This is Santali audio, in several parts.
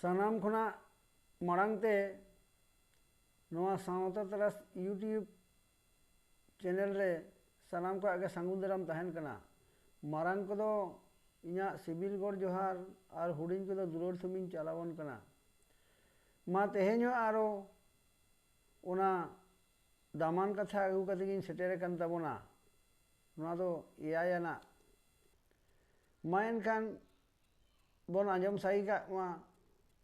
सानाम खुना माड़ांगते नोआ सावता तरास यूट्यूब चैनल रे सानाम को आगे सांगुन दाराम तहन कना मारांग को दो इना सिबिल गौर जोहार और हुडिंग को दो दुलोर थुमिन चलावन कना मा तेहेño आरो ओना दामान कथा अगू कतेगिन सेटेरे कन ताबोना नोआ दो एआयाना मा एनखान बोन आंजम साई का मा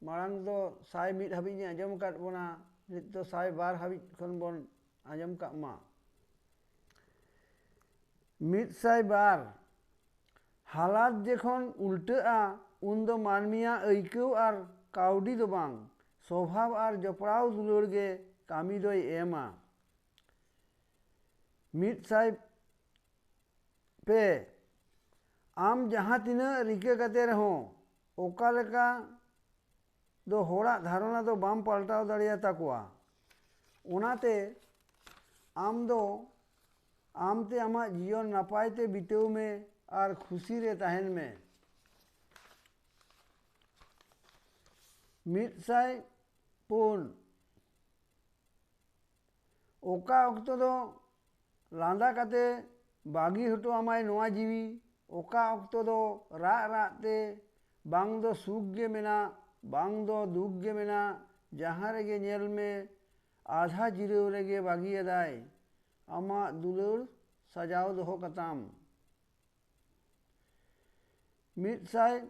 मारांग दो साई मिट हाबिज आंजम काट बोना नित दो साई बार हाबिज खन बोन आंजम का मा मिट साई बार हालात जेखन उल्टा उन दो मानमिया ऐकौ और काउडी दो बांग स्वभाव और जपड़ाव दुलड़ गे कामी दोय एमा मिट साई पे आम जहाँ तीना रिके कते रहो ओका लेका दो होड़ा धारणा दो बाम पलटाव दाड़िया ताकुआ ओनाते आम दो आमते आमा जीवन नापायते बितेव में और खुशी रे तहन में मिट साई पुन ओका अक्तो दो लांदा कते बागी हटो आमाय नोआ जीवी ओका अक्तो दो राते बांग दो सुख गे मेना बांग दो दुख गे मेना जहाँ रेगे नेल में आधा जिरेव रेगे बागी अदाय आमा दुलड़ सजाव दोहो कताम मिट साई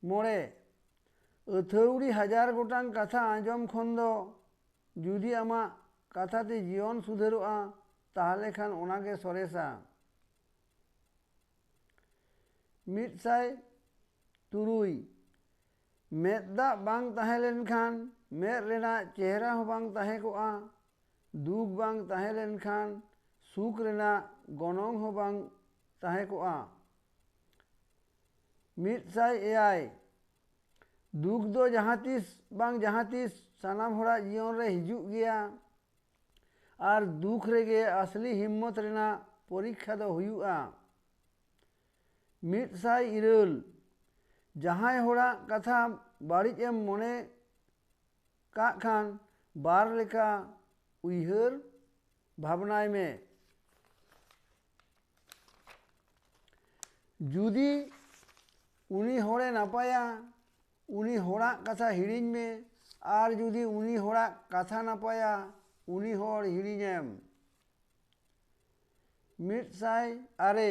मोड़े अथौड़ी हजार गोटांग कथा आंजम खन दो जुदी आमा कथाते जीवन सुधरोआ ताहले खान ओनागे सरेसा मिट साई तुरुई मेदा बांग ताहेलेन खान मेद रेना चेहरा हो बांग ताहे कोआ दुख बांग ताहेलेन खान सुख रेना गनोंग हो बांग ताहे कोआ मिट साई एआई दुख दो जहाँ तीस सानाम होड़ा जीवन रे हिजुग गया और दुख रेगे असली हिम्मत रेना परीक्षा दो हुयुआ मिट साई इरल जहाँ होड़ा कथा बाड़िज एम मने का खान बार लेका उइहर भावनाय में जुदी उनी होड़े नापाया उनी होड़ा कथा हिड़िज में और जुदी उनी होड़ा कथा नापाया उनी होड़ हिड़िजेम मिट साई आरे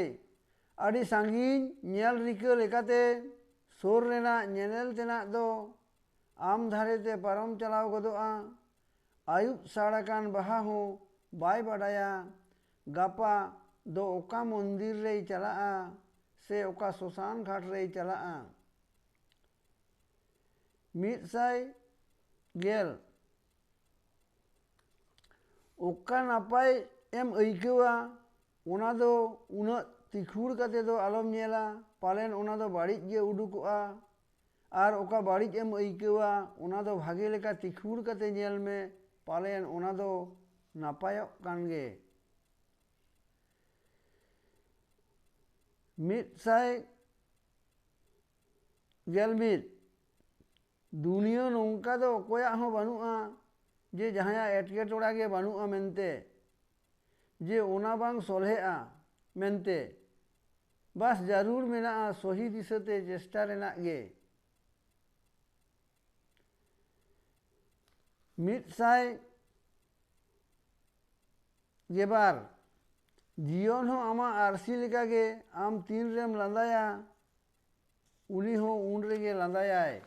अड़ी सांगीन नेल रिका लेकाते सोर रेना नेनेल तेना दो आम धारेते पारम चलाव गदोआ आयुब साड़ाकान बहा हो बाय बाडाया गापा दो ओका मंदिर रे चलाआ से ओका शोशान घाट रे चलाआ मिट साई गेल ओका नापाय एम ऐकवा ओना दो उना तिखुड़ कते दो आलम नेला पालेन ओना दो बाड़िज गे उडुकोआ और ओका बाड़िज एम ऐकवा ओना दो भागे लेका तिखुड़ कते नेल में पालेन ओना दो नापायोक कान गे मिट साई गेल मिट दुनिया नौका दो कोया हो बानुआ जे जहाँ एटकेटोड़ा गे बानुआ मेनते जे ओना बांग सोल्हेआ मेनते बस जरूर मेना सही दिशते चेष्टा रेना गे मिट साई गेबार जीवन हो आमा आरसी लेका गे आम तीन रेम लांदाया उनी हो उन रेगे लांदायाय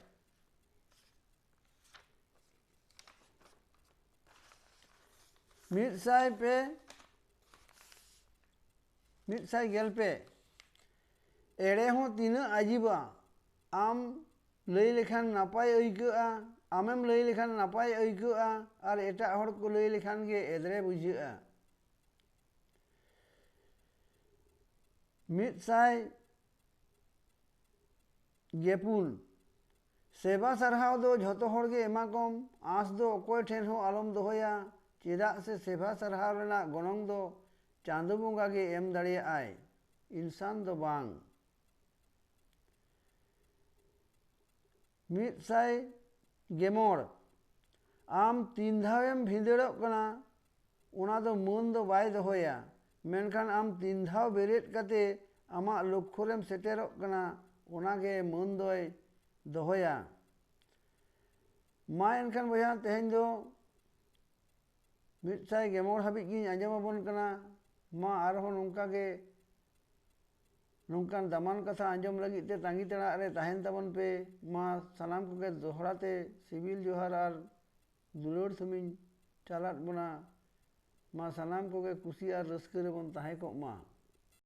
मिट साई पे मिट साई गेल पे एड़े हो तीना आजीबा आम लई लेखान नापाय ऐकआ आमेम लई लेखान नापाय ऐकआ और एटा हड़ को लई लेखान गे एदरे बुझा मिट साई गेपुन सेवा सरहाव दो झतो हड़ गे एमा कम आस दो अकोय ठेन हो आलम दोहया चेदा से सेवा सरहाव रेना गनंग दो चांदो बोंगा गे एम दाड़िया आय इंसान दो बांग 110 आम 3 धावेम भिंदड़ोग कना उना दो मन दो बाय दोहोया मेनखान आम 3 धाव बेरेद कते आमा लक्ष्यरेम सेटेरोग कना उनागे मन दोय दोहोया मा एनखान बया तेहें दो 110 हाबिज गिन आंजमाबोन कना मा आरहो नोंकागे नोंकान दामान कथा आंजम लगित ते तांगी तड़ा रे ताहेन ताबन पे मा सानाम कोगे दोहराते सिविल जोहार आर दुलड़ थमिन चालात बना मा सानाम कोगे कुसी आर रस्के रे बन ताहे को मा।